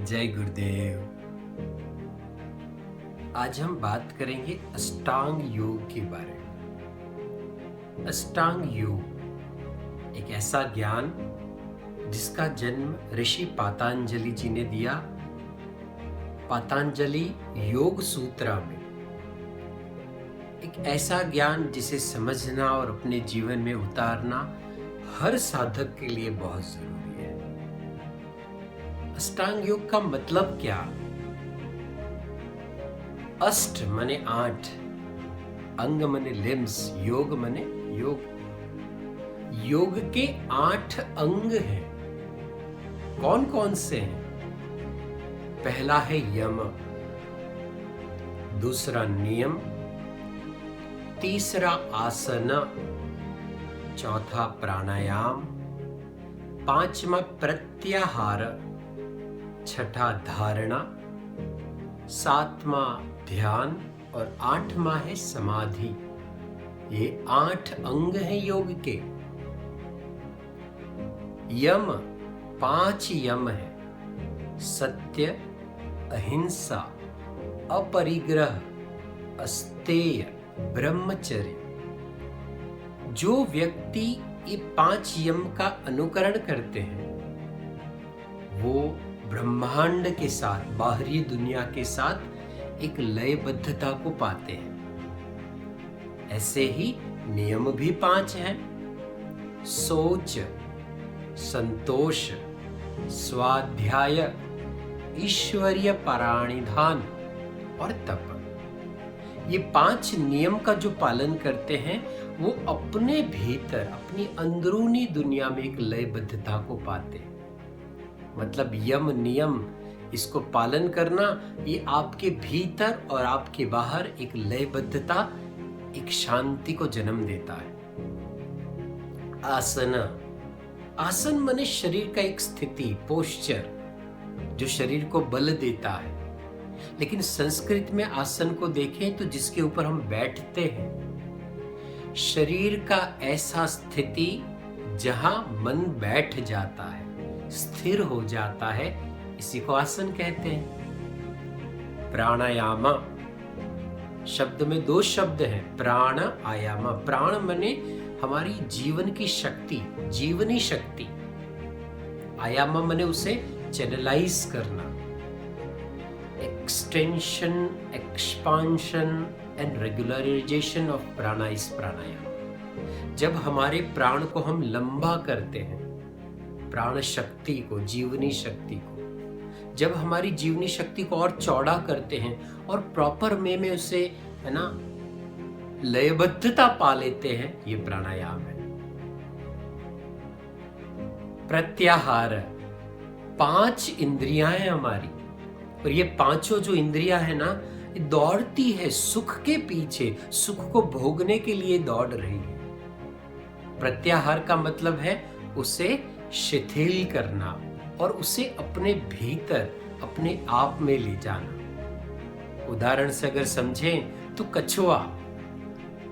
जय गुरुदेव। आज हम बात करेंगे अष्टांग योग के बारे में। अष्टांग योग एक ऐसा ज्ञान जिसका जन्म ऋषि पातंजलि जी ने दिया। पातंजलि योग सूत्रा में एक ऐसा ज्ञान जिसे समझना और अपने जीवन में उतारना हर साधक के लिए बहुत जरूरी है। अष्टांग योग का मतलब क्या? अष्ट माने 8, अंग माने लिम्स, योग माने योग। योग के 8 अंग हैं। कौन कौन से हैं? पहला है यम, दूसरा नियम, तीसरा आसन, चौथा प्राणायाम, पांचवा प्रत्याहार, छठा धारणा, सातवां ध्यान और 8वां है समाधि। ये 8 अंग हैं योग के। यम 5 यम है: सत्य, अहिंसा, अपरिग्रह, अस्तेय, ब्रह्मचर्य। जो व्यक्ति ये 5 यम का अनुकरण करते हैं वो ब्रह्मांड के साथ, बाहरी दुनिया के साथ एक लयबद्धता को पाते हैं। ऐसे ही नियम भी 5 हैं: सोच, संतोष, स्वाध्याय, ईश्वरीय पारणिधान और तप। ये 5 नियम का जो पालन करते हैं वो अपने भीतर, अपनी अंदरूनी दुनिया में एक लयबद्धता को पाते हैं। मतलब यम नियम इसको पालन करना, ये आपके भीतर और आपके बाहर एक लयबद्धता, एक शांति को जन्म देता है। आसन, आसन माने शरीर का एक स्थिति, पोस्चर, जो शरीर को बल देता है। लेकिन संस्कृत में आसन को देखें तो जिसके ऊपर हम बैठते हैं, शरीर का ऐसा स्थिति जहां मन बैठ जाता है, स्थिर हो जाता है, इसी को आसन कहते हैं। प्राणायाम शब्द में 2 शब्द हैं, प्राण आयाम। प्राण माने हमारी जीवन की शक्ति, जीवनी शक्ति। आयाम माने उसे चैनलाइज करना। Extension, expansion and regularization of prana is pranayama. जब हमारे प्राण को हम लंबा करते हैं, प्राण शक्ति को, जीवनी शक्ति को, जब हमारी जीवनी शक्ति को और चौड़ा करते हैं और प्रॉपर में उसे, है ना, लयबद्धता पा लेते हैं, ये प्राणायाम है। प्रत्याहार, 5 इंद्रियां हैं हमारी, और ये पांचों जो इंद्रियां है ना, ये दौड़ती है सुख के पीछे, सुख को भोगने के लिए दौड़ रही है। प्रत्याहार का मतलब है उसे शिथिल करना और उसे अपने भीतर, अपने आप में ले जाना। उदाहरण से अगर समझें तो कछुआ,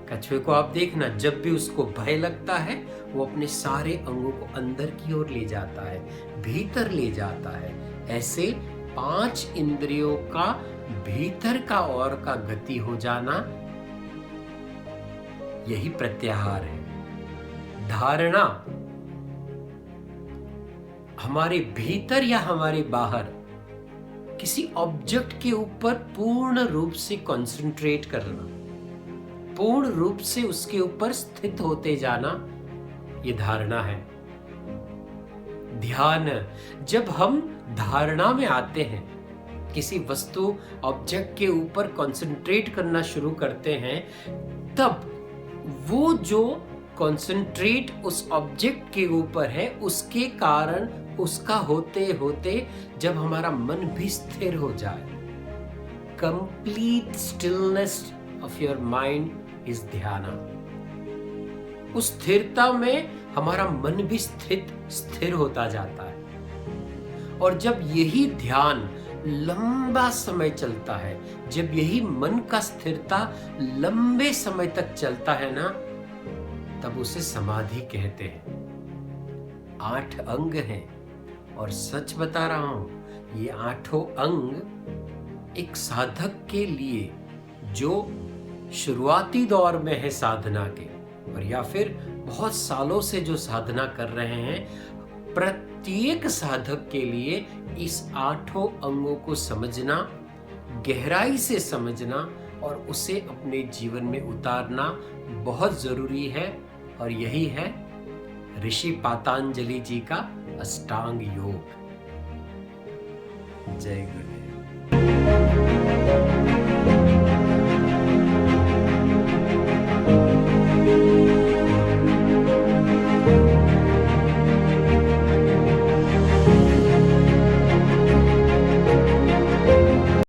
कछुए को आप देखना, जब भी उसको भय लगता है वो अपने सारे अंगों को अंदर की ओर ले जाता है, भीतर ले जाता है। ऐसे 5 इंद्रियों का भीतर का और का गति हो जाना, यही प्रत्याहार है। धारणा, हमारे भीतर या हमारे बाहर किसी ऑब्जेक्ट के ऊपर पूर्ण रूप से कंसंट्रेट करना, पूर्ण रूप से उसके ऊपर स्थित होते जाना, ये धारणा है। ध्यान, जब हम धारणा में आते हैं, किसी वस्तु, ऑब्जेक्ट के ऊपर कंसंट्रेट करना शुरू करते हैं, तब वो जो कंसंट्रेट उस ऑब्जेक्ट के ऊपर है, उसके कारण, उसका होते होते जब हमारा मन भी स्थिर हो जाए, complete stillness of your mind is ध्यान। उस स्थिरता में हमारा मन भी स्थिर होता जाता है। और जब यही ध्यान लंबा समय चलता है, जब यही मन का स्थिरता लंबे समय तक चलता है ना, तब उसे समाधि कहते हैं। 8 अंग हैं, और सच बता रहा हूं, ये आठों अंग एक साधक के लिए जो शुरुआती दौर में है साधना के, और या फिर बहुत सालों से जो साधना कर रहे हैं, प्रत्येक साधक के लिए इस आठों अंगों को समझना, गहराई से समझना और उसे अपने जीवन में उतारना बहुत जरूरी है। और यही है ऋषि पातंजलि जी का अष्टांग योग। जय गुरु।